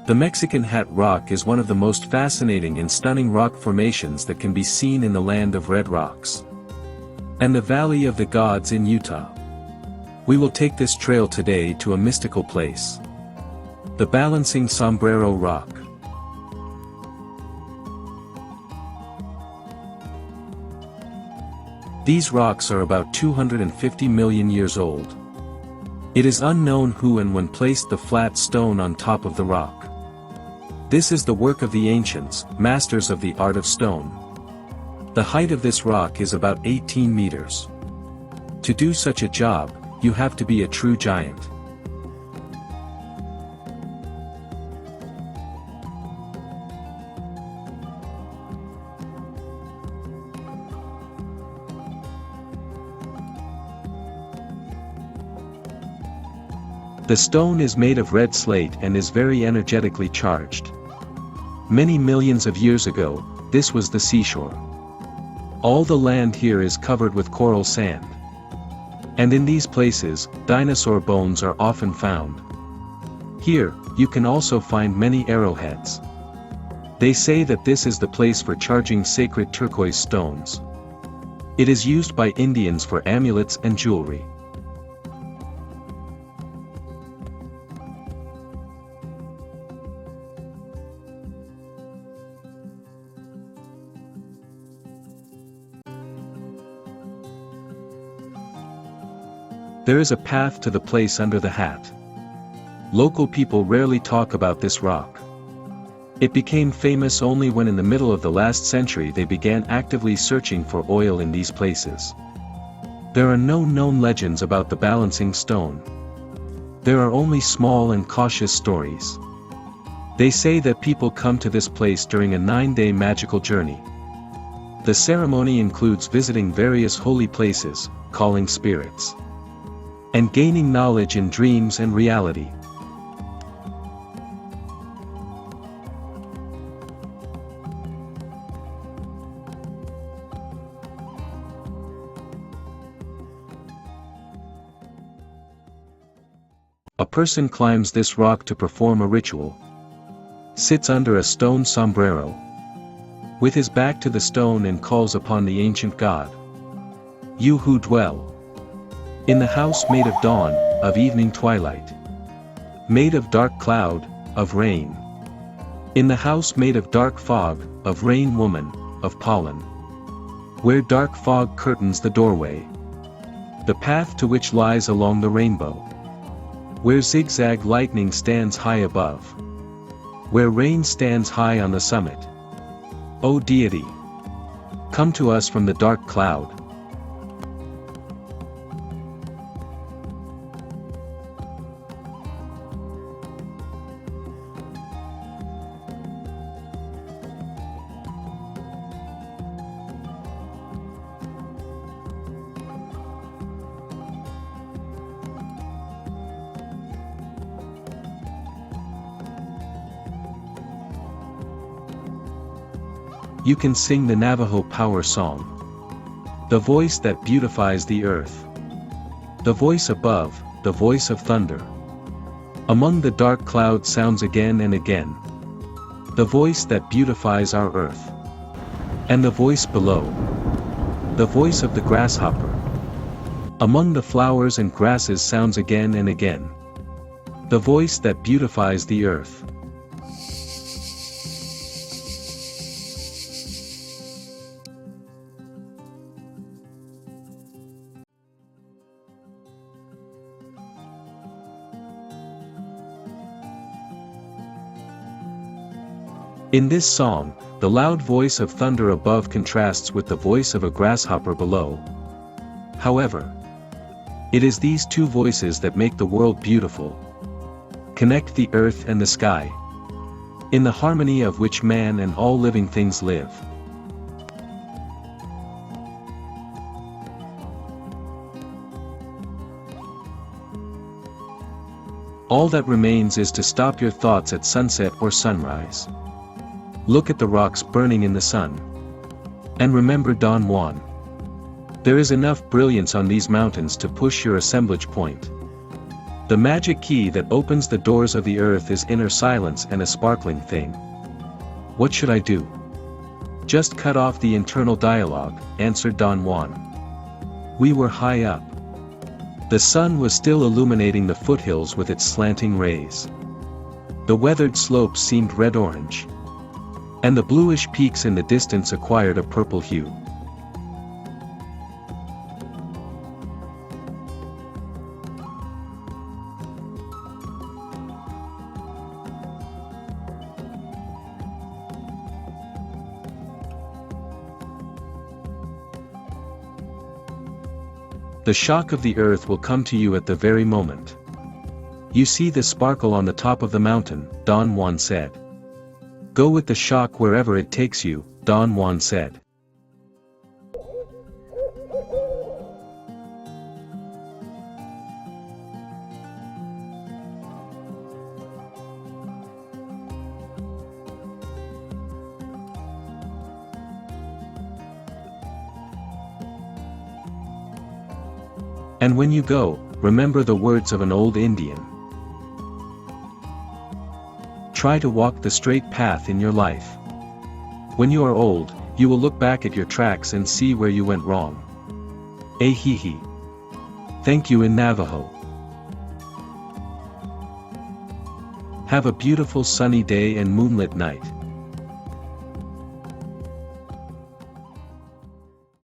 The Mexican Hat Rock is one of the most fascinating and stunning rock formations that can be seen in the land of red rocks and the Valley of the Gods in Utah. We will take this trail today to a mystical place, the balancing Sombrero Rock. These rocks are about 250 million years old. It is unknown who and when placed the flat stone on top of the rock. This is the work of the ancients, masters of the art of stone. The height of this rock is about 18 meters. To do such a job, you have to be a true giant. The stone is made of red slate and is very energetically charged. Many millions of years ago, this was the seashore. All the land here is covered with coral sand. And in these places, dinosaur bones are often found. Here, you can also find many arrowheads. They say that this is the place for charging sacred turquoise stones. It is used by Indians for amulets and jewelry. There is a path to the place under the hat. Local people rarely talk about this rock. It became famous only when in the middle of the last century they began actively searching for oil in these places. There are no known legends about the balancing stone. There are only small and cautious stories. They say that people come to this place during a 9-day magical journey. The ceremony includes visiting various holy places, calling spirits, and gaining knowledge in dreams and reality. A person climbs this rock to perform a ritual, sits under a stone sombrero, with his back to the stone and calls upon the ancient god. You who dwell in the house made of dawn, of evening twilight, made of dark cloud, of rain. In the house made of dark fog, of rain woman, of pollen. Where dark fog curtains the doorway, the path to which lies along the rainbow. Where zigzag lightning stands high above, where rain stands high on the summit. O deity, come to us from the dark cloud. You can sing the Navajo power song, the voice that beautifies the earth, the voice above, the voice of thunder. Among the dark clouds sounds again and again, the voice that beautifies our earth. And the voice below, the voice of the grasshopper. Among the flowers and grasses sounds again and again, the voice that beautifies the earth. In this song, the loud voice of thunder above contrasts with the voice of a grasshopper below. However, it is these two voices that make the world beautiful, connect the earth and the sky, in the harmony of which man and all living things live. All that remains is to stop your thoughts at sunset or sunrise. Look at the rocks burning in the sun. And remember Don Juan. There is enough brilliance on these mountains to push your assemblage point. The magic key that opens the doors of the earth is inner silence and a sparkling thing. What should I do? Just cut off the internal dialogue, answered Don Juan. We were high up. The sun was still illuminating the foothills with its slanting rays. The weathered slopes seemed red-orange. And the bluish peaks in the distance acquired a purple hue. The shock of the earth will come to you at the very moment. You see the sparkle on the top of the mountain, Don Juan said. Go with the shock wherever it takes you, Don Juan said. And when you go, remember the words of an old Indian. Try to walk the straight path in your life. When you are old, you will look back at your tracks and see where you went wrong. Ahihi. Thank you in Navajo. Have a beautiful sunny day and moonlit night.